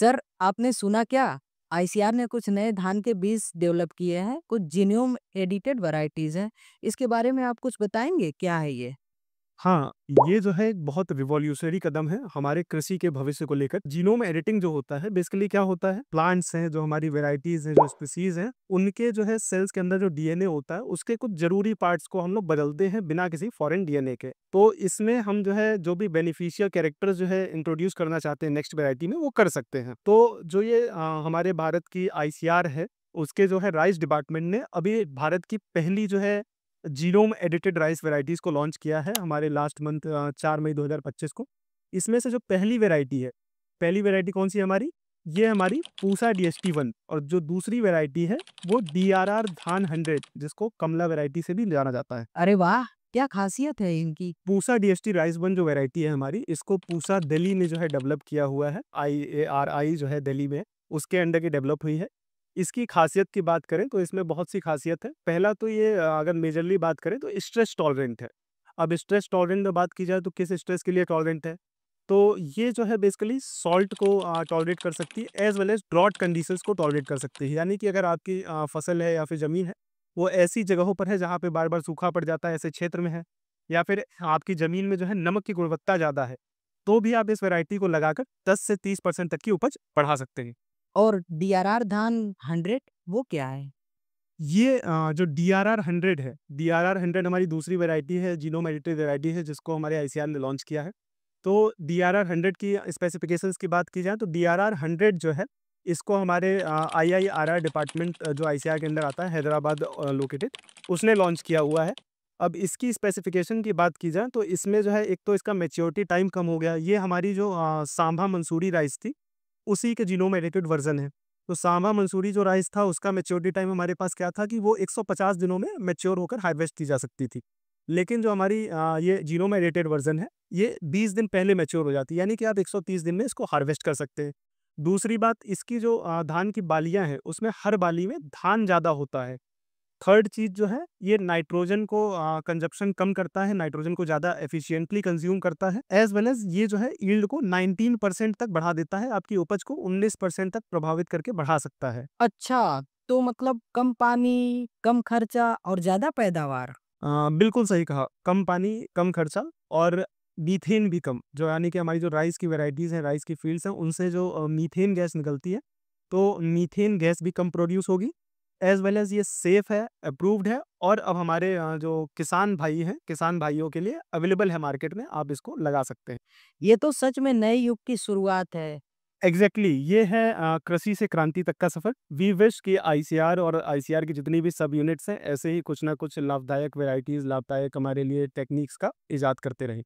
Sir, आपने सुना क्या? आईसीआर ने कुछ नए धान के बीज डेवलप किए हैं, कुछ जीनोम एडिटेड वैराइटीज़ हैं। इसके बारे में आप कुछ बताएँगे, क्या है ये? हाँ, ये जो है एक बहुत रिवॉल्यूशनरी कदम है हमारे कृषि के भविष्य को लेकर। जीनोम एडिटिंग जो होता है बेसिकली क्या होता है, प्लांट्स हैं जो हमारी वैराइटीज़ हैं, जो स्पीशीज़ हैं, उनके जो है सेल्स के अंदर जो डीएनए होता है, उसके कुछ ज़रूरी पार्ट्स को हम लोग बदलते हैं बिना किसी फॉरेन डीएनए के। तो इसमें हम जो है जो भी बेनिफिशियल कैरेक्टर्स जो है इंट्रोड्यूस करना चाहते हैं नेक्स्ट वैराइटी में वो कर सकते हैं। तो जो ये हमारे भारत की आईसीआर है, उसके जो है राइस डिपार्टमेंट ने अभी भारत की पहली जो है जीनोम एडिटेड राइस वैराइटीज़ को लॉन्च किया है हमारे लास्ट मंथ 4 मई 2025 को। इसमें से जो पहली वैराइटी है, पहली वैराइटी कौन-सी है हमारी? ये हमारी पूसा डीएसटी 1 और जो दूसरी वैराइटी है वो डीआरआर धान 100 जिसको कमला वैराइटी से भी जाना जाता है। अरे वाह! क्या ख़ासियत है इनकी? पूसा डीएसटी राइस 1 जो वैराइटी है हमारी, इसको पूसा दिल्ली ने जो है डेवलप किया हुआ है। आईएआरआई जो है दिल्ली में, उसके अंडर ये डेवलप हुई है। इसकी खासियत की बात करें तो इसमें बहुत सी खासियत है। पहला तो ये अगर मेजरली बात करें तो स्ट्रेस टॉलरेंट है। अब स्ट्रेस टॉलरेंट में बात की जाए तो किस स्ट्रेस के लिए टॉलरेंट है? तो ये जो है बेसिकली सॉल्ट को टॉलरेट कर सकती है as well as drought conditions को टॉलरेट कर सकती है। यानी कि अगर आपकी फसल है या फिर ज़मीन है, वो ऐसी जगहों पर है जहाँ पे बार-बार सूखा पड़ जाता है, ऐसे क्षेत्र में है या फिर आपकी ज़मीन में जो है नमक की गुणवत्ता ज़्यादा है, तो भी आप इस वैरायटी को लगाकर 10 से 30% तक की उपज बढ़ा सकते हैं। और डीआरआर धान 100 वो क्या है? ये जो डीआरआर 100 है, डीआरआर 100 हमारी दूसरी वैरायटी है, जीनोम एडिटेड वैरायटी है जिसको हमारे आईसीआर ने लॉन्च किया है। तो डीआरआर 100 की स्पेसिफिकेशंस की बात की जाए तो डीआरआर 100 जो है, इसको हमारे आईआईआरआर डिपार्टमेंट जो आईसीआर के अंदर आता है, हैदराबाद लोकेटेड, उसने लॉन्च किया हुआ है। अब इसकी स्पेसिफिकेशन की बात की जाए तो इसमें जो है एक तो इसका मैच्योरिटी टाइम कम हो गया। ये हमारी जो सांभा मंसूरी राइस थी, उसी के जीनोम एडिटेड वर्ज़न है। तो सांभा मंसूरी जो राइस था उसका मैच्योरिटी टाइम हमारे पास क्या था कि वो 150 दिनों में मैच्योर होकर हार्वेस्ट की जा सकती थी। लेकिन जो हमारी ये जीनोम एडिटेड वर्ज़न है, ये 20 दिन पहले मैच्योर हो जाती है, यानी कि आप 130 दिन में इसको हार्वेस्ट कर सकते हैं। दूसरी बात इसकी जो धान की बालियाँ हैं, उसमें हर बाली में धान ज़्यादा होता है। थर्ड चीज़ जो है, ये नाइट्रोजन को कंज़प्शन कम करता है, नाइट्रोजन को ज़्यादा एफिशिएंटली कंज़्यूम करता है, एज़ वेल एज़ ये जो है यील्ड को 19% तक बढ़ा देता है, आपकी उपज को 19% तक प्रभावित करके बढ़ा सकता है। अच्छा, तो मतलब कम पानी, कम खर्चा और ज़्यादा पैदावार। बिल्कुल सही कहा, कम पानी, कम खर्चा और मीथेन भी कम, जो यानी कि हमारी जो राइस की वैराइटीज़ हैं, राइस की फील्ड्स हैं, उनसे जो मीथेन गैस निकलती है, तो मीथेन गैस भी कम प्रोड्यूस होगी, एज़ वेल एज़ ये सेफ़ है, अप्रूव्ड है और अब हमारे जो किसान भाई हैं, किसान भाइयों के लिए अवेलेबल है मार्केट में, आप इसको लगा सकते हैं। ये तो सच में नए युग की शुरुआत है। एग्ज़ैक्टली ये है कृषि से क्रांति तक का सफ़र। वी विश कि आईसीआर और आईसीआर की जितनी भी सब यूनिट्स हैं, ऐसे ही कुछ ना कुछ लाभदायक वैराइटीज़, लाभदायक हमारे लिए टेक्नीक्स का इजाद करते रहें।